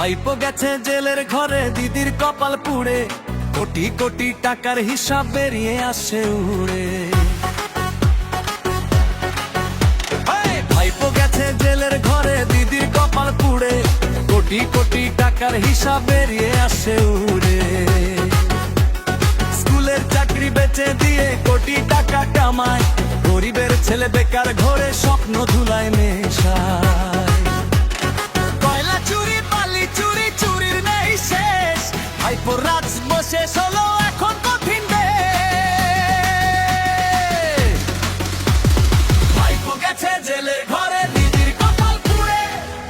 ভাইপো গেছে জেলের ঘরে, দিদির কপাল পুড়ে, কোটি কোটি টাকার হিসাব বেরিয়ে আসে উড়ে। ভাইপো গেছে জেলের ঘরে, দিদির কপাল পুড়ে, কোটি কোটি টাকার হিসাব বেরিয়ে আসে উড়ে। স্কুলের চাকরি বেচে দিয়ে কোটি টাকা কামায়, গরিবের ছেলে বেকার ঘরে স্বপ্ন ধুলায় মেশায়। কয়লা চুরি, বালি চুরি, চুরির নেই শেষ, ভাইপোর রাজ বসে হলো এখন কঠিন দেশ। ভাইপো গেছে জেলের ঘরে, দিদির কপাল পুড়ে,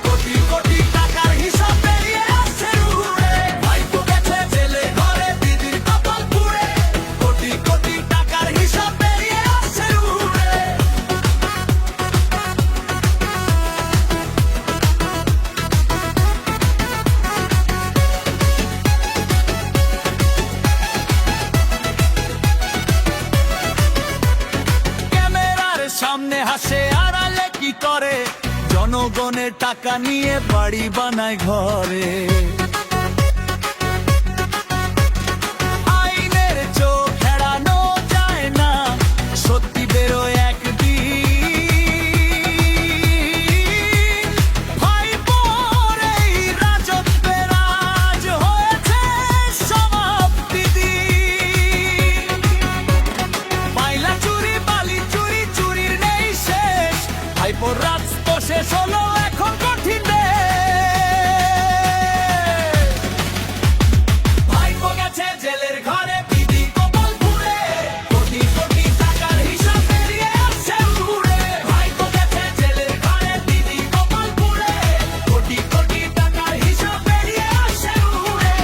কোটি কোটি টাকার হিসাব বেরিয়ে আসছে উড়ে। ভাইপো গেছে জেলের ঘরে, দিদির কপাল পুড়ে, কোটি কোটি টাকার হিসাব বেরিয়ে আসছে উড়ে। ক্যামেরার সামনে হাসে, আড়ালে কি করে, জনগণের টাকা নিয়ে বাড়ি বানায় ঘরে। আইনের চোখ এড়ানো যায় না, সত্যি বেরোয় একদিন। ভাইপোর এই রাজত্বের আজ হয়েছে সমাপ্তি দিন। কয়লা চুরি, বালি চুরি, চুরির নেই শেষ, ভাইপোর রাজ তো শেষ হলো এখন কঠিন দেশ। ভাইপো গেছে জেলের ঘরে, দিদি কপাল পুড়ে, কোটি কোটি টাকার হিসাব বেরিয়ে আসছে উড়ে। ভাইপো গেছে জেলের ঘরে, দিদি কপাল পুড়ে, কোটি কোটি টাকার হিসাব বেরিয়ে আসছে উড়ে।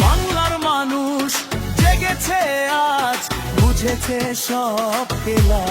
বাংলার মানুষ জেগেছে আজ, বুঝেছে সব খেলা।